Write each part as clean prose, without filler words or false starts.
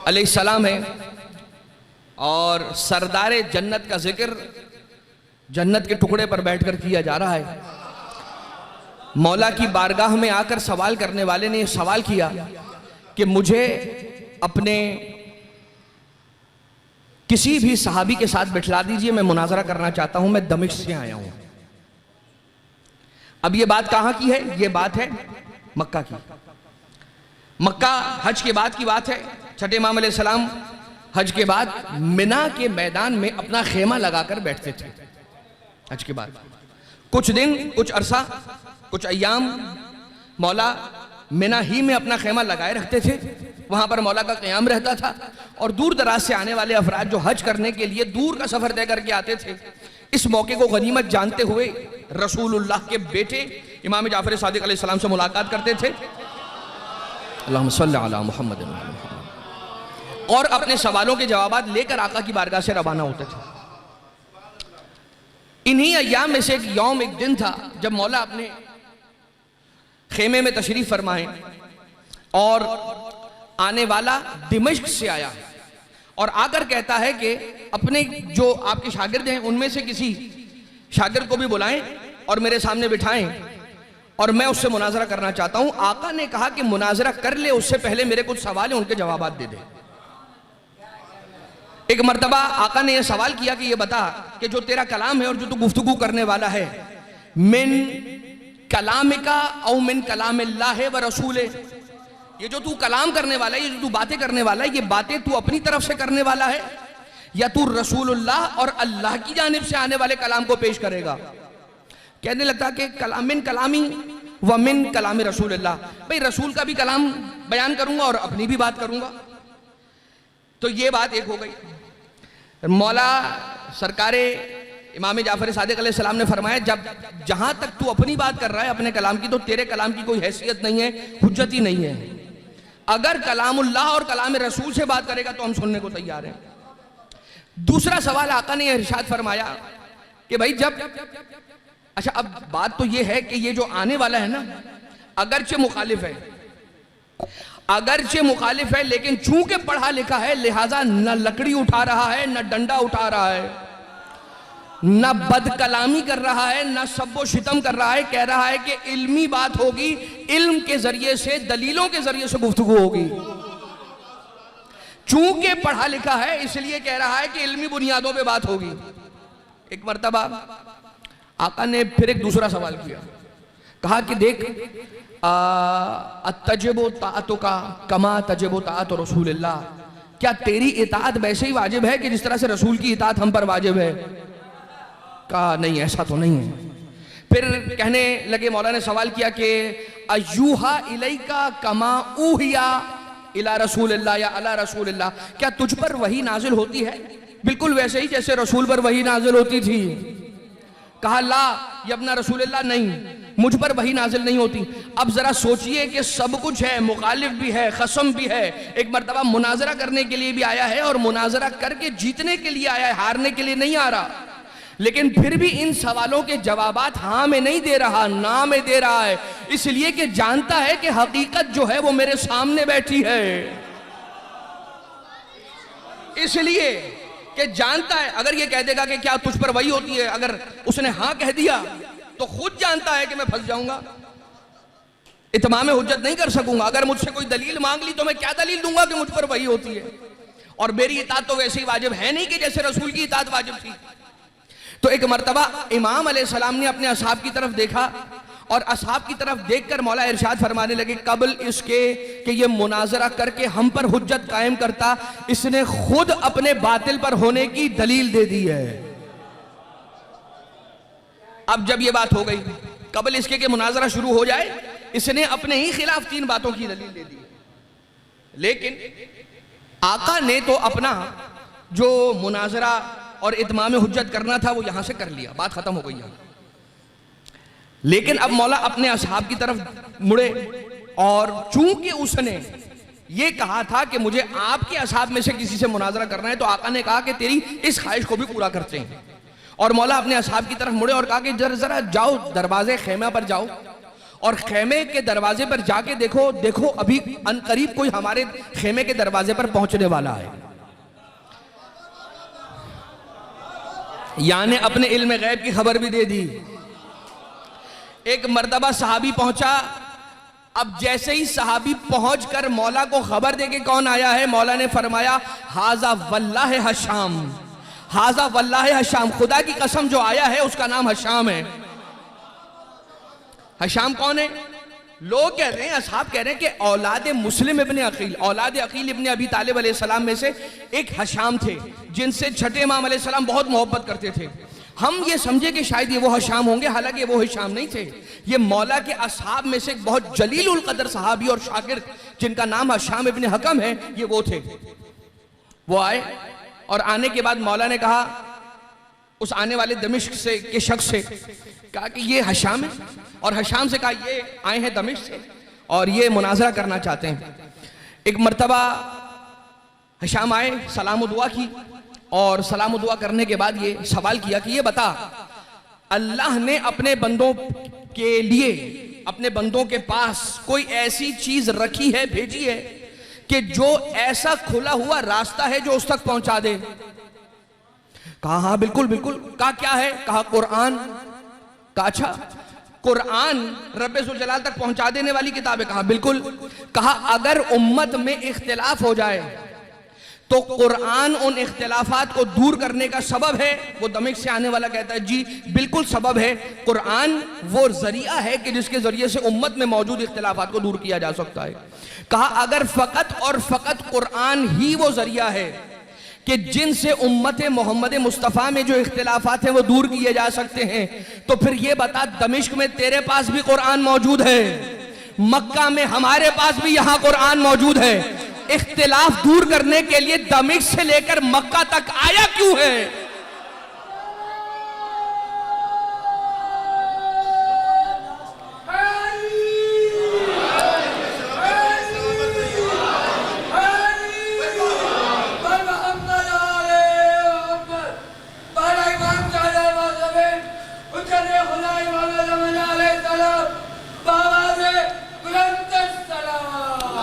अलैहिस्सलाम है और सरदारे जन्नत का जिक्र जन्नत के टुकड़े पर बैठकर किया जा रहा है। मौला की बारगाह में आकर सवाल करने वाले ने सवाल किया कि मुझे अपने किसी भी सहाबी के साथ बिठला दीजिए, मैं मुनाजरा करना चाहता हूं, मैं दमिश्क से आया हूं। अब ये बात कहां की है? ये बात है मक्का की। मक्का हज के बाद की बात है। छठे इमाम अलैहिस्सलाम हज के बाद मिना के मैदान में अपना खेमा लगाकर बैठते थे। हज के बाद कुछ दिन, कुछ अरसा, कुछ अय्याम मौला मिना ही में अपना खेमा लगाए रखते थे। वहां पर मौला का क़याम रहता था और दूर दराज से आने वाले अफराद जो हज करने के लिए दूर का सफर तय करके आते थे, इस मौके को गनीमत जानते हुए रसूलुल्लाह के बेटे इमाम जाफर सादिक अलैहिस्सलाम से मुलाकात करते थे, अल्लाहुम्मा सल्ली अला मुहम्मद, और अपने सवालों के जवाब लेकर आका की बारगाह से रवाना होते थे। इन्हीं अय्याम में से एक यौम, एक दिन था जब मौला अपने खेमे में तशरीफ फरमाए और आने वाला दिमश्क से आया और आकर कहता है कि अपने जो आपके शागिर्द हैं उनमें से किसी शागिर्द को भी बुलाएं और मेरे सामने बिठाएं और मैं उससे मुनाजरा करना चाहता हूं। आका ने कहा कि मुनाजरा कर ले, उससे पहले मेरे कुछ सवाल हैं, उनके जवाब दे दे। एक मर्तबा आका ने यह सवाल किया कि ये बता कि जो तेरा कलाम है और जो तू गुफ्तगू करने वाला है, मिन कलामिका औ मिन कलामिल्लाह व रसूले, ये जो तू कलाम करने वाला है, ये जो तू बातें करने वाला है, ये बातें तू अपनी तरफ से करने वाला है या तू रसूलुल्लाह और अल्लाह की जानिब से आने वाले कलाम को पेश करेगा? कहने लगता कि मिन कलामी व मिन कलामी रसूलुल्लाह, भाई रसूल का भी कलाम बयान करूंगा और अपनी भी बात करूंगा। तो ये बात एक हो गई। मौला सरकारे इमाम जाफर सादिक अलैहिस्सलाम ने फरमाया, जब जहां तक तू अपनी बात कर रहा है अपने कलाम की, तो तेरे कलाम की कोई हैसियत नहीं है, हुज्जत ही नहीं है। अगर कलामुल्लाह और कलाम रसूल से बात करेगा तो हम सुनने को तैयार हैं। दूसरा सवाल आका ने इरशाद फरमाया कि भाई जब, अच्छा अब बात तो ये है कि ये जो आने वाला है ना, अगरचे मुखालिफ है, अगरचे मुखालिफ है, लेकिन चूंकि पढ़ा लिखा है लिहाजा न लकड़ी उठा रहा है, न डंडा उठा रहा है, न बदकलामी कर रहा है, न सब्बो शितम कर रहा है। कह रहा है कि इल्मी बात होगी, इल्म के जरिए से, दलीलों के जरिए से गुफ्तगू होगी। चूंकि पढ़ा लिखा है इसलिए कह रहा है कि इल्मी बुनियादों पे बात होगी। एक मर्तबा आका ने फिर एक दूसरा सवाल किया, कहा कि देख, तजबो ताअतो का कमा तजबो ताअतो रसूलुल्लाह, क्या तेरी इताअत वैसे ही वाजिब है कि जिस तरह से रसूल की इताअत हम पर वाजिब है? कहा नहीं, ऐसा तो नहीं है। फिर कहने लगे, मौला ने सवाल किया कि अयूहा इलैका कमा ऊहिया इला रसूलिल्लाह या अला रसूलिल्लाह, क्या तुझ पर वही नाजिल होती है बिल्कुल वैसे ही जैसे रसूल पर वही नाजिल होती थी? कहा ला यब्ना रसूलिल्लाह, नहीं, मुझ पर वही नाजिल नहीं होती। अब जरा सोचिए कि सब कुछ है, मुखालिफ भी है, खसम भी है, एक मर्तबा मुनाजरा करने के लिए भी आया है और मुनाजरा करके जीतने के लिए आया है, हारने के लिए नहीं आ रहा। लेकिन फिर भी इन सवालों के जवाबात हाँ में नहीं दे रहा, ना में दे रहा है, इसलिए कि जानता है कि हकीकत जो है वो मेरे सामने बैठी है। इसलिए कि जानता है, अगर ये कह देगा कि क्या तुझ पर वही होती है, अगर उसने हाँ कह दिया तो खुद जानता है कि मैं फंस जाऊंगा, इत्माम हुज्जत नहीं कर सकूंगा। अगर मुझसे कोई दलील मांग ली तो मैं क्या दलील दूंगा कि मुझ पर वही होती है? और मेरी इताअत तो वैसे ही वाजिब है नहीं कि जैसे रसूल की इताअत वाजिब थी। तो एक मर्तबा इमाम अलैहिस्सलाम ने अपने असहाब की तरफ देखा और असहाब की तरफ देखकर मौला इरशाद फरमाने लगे, कबल इसके कि ये मुनाजरा करके हम पर हुज्जत कायम करता, इसने खुद अपने बातिल पर होने की दलील दे दी है। अब जब ये बात हो गई, कबल इसके कि मुनाजरा शुरू हो जाए, इसने अपने ही खिलाफ 3 बातों की दलील दे दी। लेकिन आका ने तो अपना जो मुनाजरा और इत्माम हुज्जत करना था वो यहां से कर लिया, बात खत्म हो गई यहां। लेकिन अब मौला अपने असहाब की तरफ मुड़े और चूंकि उसने ये कहा था कि मुझे आपके असहाब में से किसी से मुनाजरा करना है, तो आका ने कहा कि तेरी इस ख्वाहिश को भी पूरा करते हैं। और मौला अपने असहाब की तरफ मुड़े और कहा कि जरा जाओ, दरवाजे खेमा पर जाओ और खेमे के दरवाजे पर जाके देखो, देखो अभी अनकरीब कोई हमारे खेमे के दरवाजे पर पहुंचने वाला है। यानी अपने इल्म गैब की खबर भी दे दी। एक मर्तबा सहाबी पहुंचा। अब जैसे ही सहाबी पहुंचकर मौला को खबर दे के कौन आया है, मौला ने फरमाया हाजा वल्लाह हशाम, हाजा वल्लाह हशाम, खुदा की कसम जो आया है उसका नाम हशाम है। हशाम कौन है? लोग कह रहे हैं, असहाब कह रहे हैं कि औलाद मुस्लिम इब्ने अकील, औलाद अकील इब्ने अबी तालिब अलैहिस्सलाम में से एक हशाम थे, जिनसे छठे इमाम अलैहिस्सलाम बहुत मोहब्बत करते थे। हम ये समझे कि शायद ये वो हशाम होंगे, हालांकि वो हशाम नहीं थे। ये मौला के असहाब में से एक बहुत जलीलुल कदर सहाबी और शागिर्द जिनका नाम हशाम इब्ने हकम है, ये वो थे। वो आए और आने के बाद मौला ने कहा उस आने वाले दमिश्क से के शख्स से, कहा कि ये हशाम है, और हशाम से कहा ये आए हैं दमिश्क से और ये मुनाजरा करना चाहते हैं। एक मर्तबा हशाम आए, सलाम दुआ की, और सलाम दुआ करने के बाद ये सवाल किया कि ये बता, अल्लाह ने अपने बंदों के लिए, अपने बंदों के पास कोई ऐसी चीज रखी है, भेजी है कि जो ऐसा खुला हुआ रास्ता है जो उस तक पहुंचा दे? कहा हाँ बिल्कुल बिल्कुल। कहा क्या है? कहा कुरान। कहा अच्छा, कुरान रब्बे जुल जलाल तक पहुंचा देने वाली किताब है? कहा बिल्कुल। कहा अगर उम्मत में इख्तिलाफ हो जाए तो कुरान उन इख्तिलाफात को दूर करने का सबब है? वो दमिश्क से आने वाला कहता है जी बिल्कुल सबब है। कुरान वो जरिया है कि जिसके जरिए से उम्मत में मौजूद इख्तिलाफात को दूर किया जा सकता है। कहा अगर फकत और फकत कुरान ही वो जरिया है कि जिनसे उम्मत मोहम्मद मुस्तफ़ा में जो इख्तिलाफात हैं वो दूर किए जा सकते हैं, तो फिर ये बता दमिश्क में तेरे पास भी कुरान मौजूद है, मक्का में हमारे पास भी यहाँ कुरान मौजूद है, इख्तिलाफ दूर करने के लिए दमिश्क से लेकर मक्का तक आया क्यों है?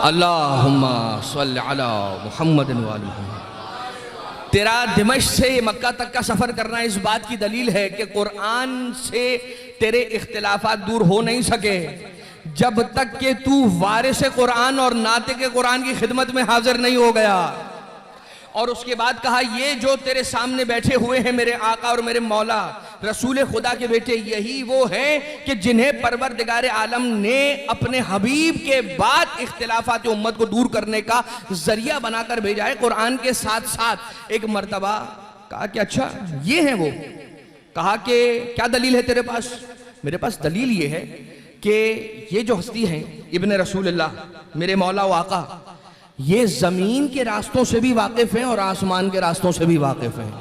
अल्लाहुम्मा सल्लि अला मुहम्मदिन व आलि मुहम्मद। तेरा दिमश्क से मक्का तक का सफर करना इस बात की दलील है कि कुरान से तेरे इख्तिलाफात दूर हो नहीं सके जब तक कि तू वारिस कुरान और नाते के कुरान की खिदमत में हाजिर नहीं हो गया। और उसके बाद कहा ये जो तेरे सामने बैठे हुए हैं मेरे आका और मेरे मौला रसूल खुदा के बेटे, यही वो हैं कि जिन्हें परवरदिगार आलम ने अपने हबीब के बाद इख्तिलाफात उम्मत को दूर करने का जरिया बनाकर भेजा है कुरान के साथ साथ। एक मर्तबा कहा कि अच्छा ये है वो। कहा कि क्या दलील है तेरे पास? मेरे पास दलील ये है कि ये जो हस्ती हैं इब्ने रसूलुल्लाह मेरे मौला व आका, ये जमीन के रास्तों से भी वाकिफ हैं और आसमान के रास्तों से भी वाकिफ हैं।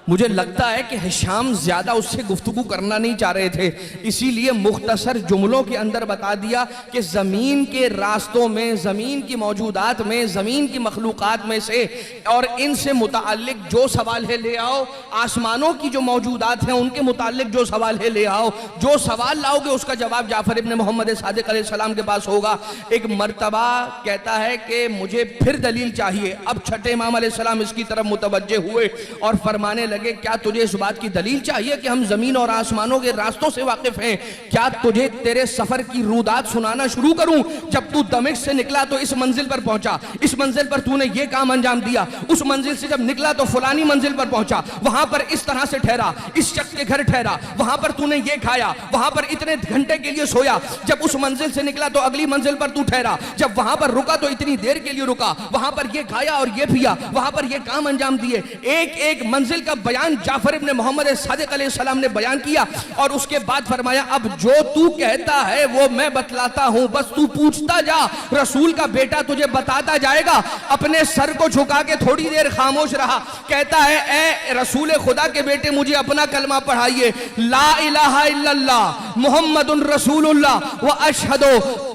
मुझे लगता है कि हिशाम ज्यादा उससे गुफ्तगू करना नहीं चाह रहे थे, इसीलिए मुख्तसर जुमलों के अंदर बता दिया कि जमीन के रास्तों में, जमीन की मौजूदात में, जमीन की मखलूकात में से और इनसे मुताल्लिक जो सवाल है ले आओ, आसमानों की जो मौजूदात हैं उनके मुताल्लिक जो सवाल है ले आओ, जो सवाल लाओगे उसका जवाब जाफर इब्ने मोहम्मद सादिक अलैहिस्सलाम के पास होगा। एक मर्तबा कहता है कि मुझे फिर दलील चाहिए। अब छठे इमाम अलैहिस्सलाम इसकी तरफ मुतवज्जे हुए और फरमाने लगे क्या तुझे इस बात की दलील चाहिए कि हम जमीन और आसमानों के रास्तों से वाकिफ हैं? क्या तुझे तेरे सफर की रूदात सुनाना शुरू करूं? जब तू दमिश्क से निकला तो इस मंजिल पर पहुंचा, इस मंजिल पर तूने ये काम अंजाम दिया, उस मंजिल से जब निकला तो फलानी मंजिल पर पहुंचा, वहां पर इस तरह से ठहरा, इस शख्स के घर ठहरा, वहां पर तूने ये खाया, वहां पर इतने घंटे के लिए सोया, जब उस मंजिल से निकला तो अगली मंजिल पर तू ठहरा, जब वहां पर रुका तो इतनी देर के लिए रुका, वहां पर ये खाया और ये पिया, वहां पर ये काम अंजाम दिए। एक एक मंजिल का बयान जाफर इब्ने मोहम्मद सादिक अलैहिस्सलाम ने बयान किया और उसके बाद फरमाया अब जो तू कहता है वो मैं बतलाता हूं, बस तू पूछता जा, रसूल का बेटा तुझे बताता जाएगा। अपने सर को झुका के थोड़ी देर खामोश रहा, कहता है ए रसूल खुदा के बेटे मुझे अपना कलमा पढ़ाइए, ला इलाहा इल्लल्लाह मुहम्मदुर रसूलुल्लाह व अशहदु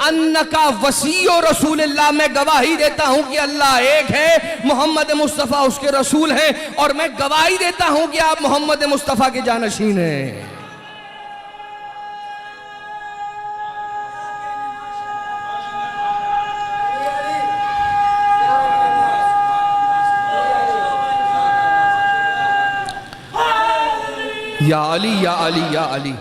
अन्नका वसीयो रसूलुल्लाह। मैं गवाही देता हूं कि अल्लाह एक है, मोहम्मद मुस्तफा उसके रसूल हैं, और मैं गवाही देता हूं कि आप मोहम्मद मुस्तफा के जानशीन हैं। या अली या अली या अली।